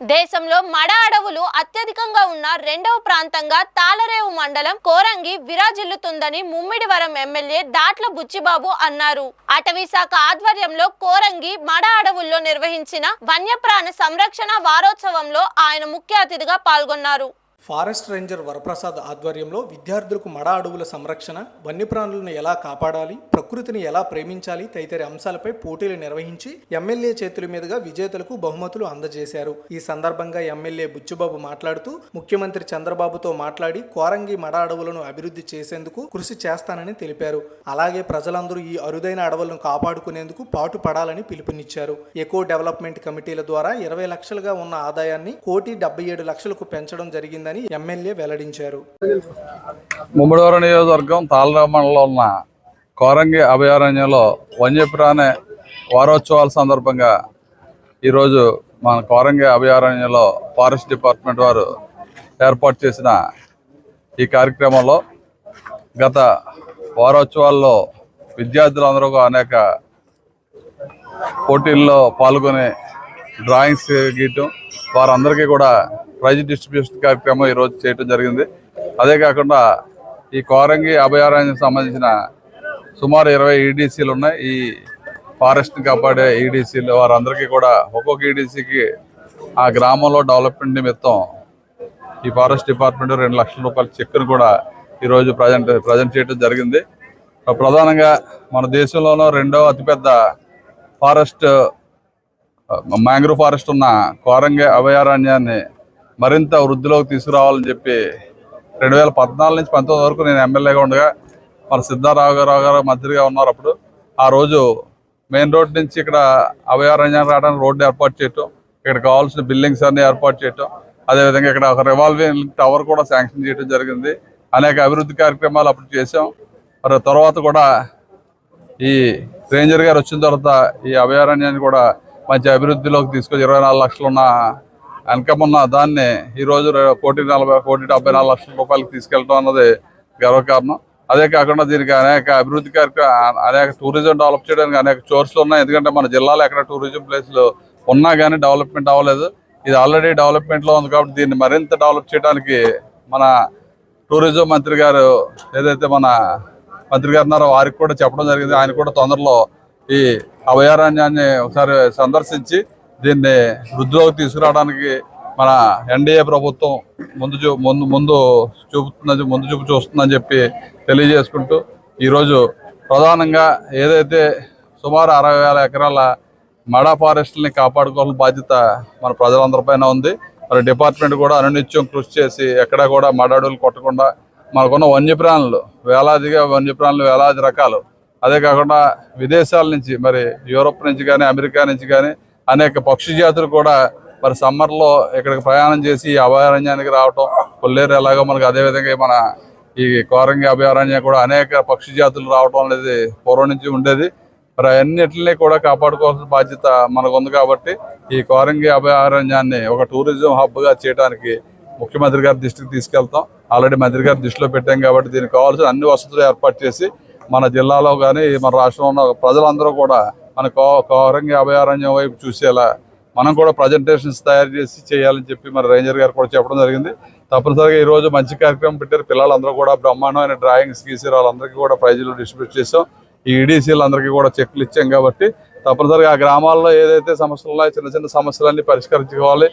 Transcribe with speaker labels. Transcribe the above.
Speaker 1: దేశంలో మడ అడవులు అత్యధికంగా ఉన్న రెండవ ప్రాంతంగా తాళరేవు మండలం కోరంగి విరాజిల్లుతుందని ముమ్మిడివరం ఎమ్మెల్యే దాట్ల బుచ్చిబాబు అన్నారు. అటవీ శాఖ ఆధ్వర్యంలో కోరంగి మడ అడవుల్లో నిర్వహించిన వన్యప్రాణ సంరక్షణ వారోత్సవంలో ఆయన ముఖ్య అతిథిగా పాల్గొన్నారు.
Speaker 2: ఫారెస్ట్ రేంజర్ వరప్రసాద్ ఆధ్వర్యంలో విద్యార్థులకు మడ అడవుల సంరక్షణ, వన్యప్రాణులను ఎలా కాపాడాలి, ప్రకృతిని ఎలా ప్రేమించాలి తదితర అంశాలపై పోటీలు నిర్వహించి ఎమ్మెల్యే చేతుల మీదుగా విజేతలకు బహుమతులు అందజేశారు. ఈ సందర్భంగా ఎమ్మెల్యే బుచ్చిబాబు మాట్లాడుతూ ముఖ్యమంత్రి చంద్రబాబుతో మాట్లాడి కోరంగి మడ అడవులను అభివృద్ధి చేసేందుకు కృషి చేస్తానని తెలిపారు. అలాగే ప్రజలందరూ ఈ అరుదైన అడవులను కాపాడుకునేందుకు పాటుపడాలని పిలుపునిచ్చారు. ఎకో డెవలప్మెంట్ కమిటీల ద్వారా 20 లక్షలుగా ఉన్న ఆదాయాన్ని 1,77,00,000కు పెంచడం జరిగిందని ఎమ్మెల్యే వెల్లడించారు.
Speaker 3: ముమ్మిడివరం నియోజకవర్గం తాళరేవు మండలంలో ఉన్న కోరంగి అభయారణ్యంలో వన్యప్రాణి వారోత్సవాల సందర్భంగా ఈరోజు మన కోరంగి అభయారణ్యంలో ఫారెస్ట్ డిపార్ట్మెంట్ వారు ఏర్పాటు చేసిన ఈ కార్యక్రమంలో గత వారోత్సవాల్లో విద్యార్థులందరూ అనేక పోటీల్లో పాల్గొని డ్రాయింగ్స్ గీయటం, వారందరికీ కూడా ప్రైజ్ డిస్ట్రిబ్యూషన్ కార్యక్రమం ఈరోజు చేయడం జరిగింది. అదే కాకుండా ఈ కోరంగి అభయారణ్యం సంబంధించిన సుమారు 20 ఈడీసీలు ఉన్నాయి. ఈ ఫారెస్ట్ని కాపాడే ఈడీసీలు వారందరికీ కూడా ఒక్కొక్క ఈడీసీకి ఆ గ్రామంలో డెవలప్మెంట్ నిమిత్తం ఈ ఫారెస్ట్ డిపార్ట్మెంట్ 2 లక్షల రూపాయల చెక్కును కూడా ఈరోజు ప్రజెంట్ చేయడం జరిగింది. ప్రధానంగా మన దేశంలోనూ 2వ అతిపెద్ద ఫారెస్ట్ మ్యాంగ్రూవ్ ఫారెస్ట్ ఉన్న కోరంగి అభయారణ్యాన్ని మరింత వృద్ధిలోకి తీసుకురావాలని చెప్పి 2014 నుంచి 2019 వరకు నేను ఎమ్మెల్యేగా ఉండగా మన సిద్ధారాఘవరావు గారు మంత్రిగా ఉన్నారు. అప్పుడు ఆ రోజు మెయిన్ రోడ్ నుంచి ఇక్కడ అభయారణ్యానికి రావడానికి రోడ్డు ఏర్పాటు చేయటం, ఇక్కడ కావాల్సిన బిల్డింగ్స్ అన్ని ఏర్పాటు చేయటం, అదేవిధంగా ఇక్కడ ఒక రివాల్వింగ్ టవర్ కూడా శాంక్షన్ చేయడం జరిగింది. అనేక అభివృద్ధి కార్యక్రమాలు అప్పుడు చేసాం. మరి తర్వాత కూడా ఈ రేంజర్ గారు వచ్చిన తర్వాత ఈ అభయారణ్యాన్ని కూడా మంచి అభివృద్ధిలోకి తీసుకొని 24 లక్షలు ఉన్న ఇన్కమ్ ఉన్న దాన్ని ఈరోజు 1,74,00,000 రూపాయలకు తీసుకెళ్ళడం అన్నది గర్వకారణం. అదే కాకుండా దీనికి అనేక అభివృద్ధి కార్యక్రమం, అనేక టూరిజం డెవలప్ చేయడానికి అనేక సోర్స్లు ఉన్నాయి. ఎందుకంటే మన జిల్లాలో ఎక్కడ టూరిజం ప్లేస్లు ఉన్నా కానీ డెవలప్మెంట్ అవ్వలేదు. ఇది ఆల్రెడీ డెవలప్మెంట్లో ఉంది కాబట్టి దీన్ని మరింత డెవలప్ చేయడానికి మన టూరిజం మంత్రి గారు ఏదైతే మన మంత్రి గారు ఉన్నారో వారికి కూడా చెప్పడం జరిగింది. ఆయన కూడా తొందరలో ఈ అభయారణ్యాన్ని ఒకసారి సందర్శించి దీన్ని వృద్ధిలోకి తీసుకురావడానికి మన ఎన్డీఏ ప్రభుత్వం ముందు చూపు చూస్తుందని చెప్పి తెలియజేసుకుంటూ ఈరోజు ప్రధానంగా ఏదైతే సుమారు 60,000 ఎకరాల మడ ఫారెస్ట్ని కాపాడుకోవాల్సిన బాధ్యత మన ప్రజలందరిపైన ఉంది. మరి డిపార్ట్మెంట్ కూడా అనునిత్యం కృషి చేసి ఎక్కడా కూడా మడ అడవులు కొట్టకుండా మనకున్న వన్యప్రాణులు వేలాది రకాలు, అదే కాకుండా విదేశాల నుంచి మరి యూరోప్ నుంచి కానీ అమెరికా నుంచి కానీ అనేక పక్షి జాతులు కూడా మరి సమ్మర్లో ఇక్కడికి ప్రయాణం చేసి ఈ అభయారణ్యానికి రావటం, కొల్లేరు ఎలాగో మనకు అదేవిధంగా మన ఈ కోరంగి అభయారణ్యం కూడా అనేక పక్షి జాతులు రావటం అనేది పూర్వం నుంచి ఉండేది. మరి అన్నిటిని కూడా కాపాడుకోవాల్సిన బాధ్యత మనకు ఉంది. కాబట్టి ఈ కోరంగి అభయారణ్యాన్ని ఒక టూరిజం హబ్గా చేయడానికి ముఖ్యమంత్రి గారి దృష్టికి తీసుకెళ్తాం. ఆల్రెడీ మంత్రి గారి దృష్టిలో పెట్టాం కాబట్టి దీనికి కావాల్సిన అన్ని వసతులు ఏర్పాటు చేసి మన జిల్లాలో కానీ మన రాష్ట్రంలో ఉన్న ప్రజలందరూ కూడా మన కోరంగి అభయారణ్యం వైపు చూసేలా మనం కూడా ప్రజెంటేషన్స్ తయారు చేసి చేయాలని చెప్పి మన రేంజర్ గారు కూడా చెప్పడం జరిగింది. తప్పనిసరిగా ఈరోజు మంచి కార్యక్రమం పెట్టారు. పిల్లలందరూ కూడా బ్రహ్మాండమైన డ్రాయింగ్స్ గీసి వాళ్ళందరికీ కూడా ప్రైజులు డిస్ట్రిబ్యూట్ చేసాం. ఈ ఈడీసీలందరికీ కూడా చెక్లు ఇచ్చాం. కాబట్టి తప్పనిసరిగా ఆ గ్రామాల్లో ఏదైతే సమస్యలు ఉన్నాయో చిన్న చిన్న సమస్యలన్నీ పరిష్కరించుకోవాలి.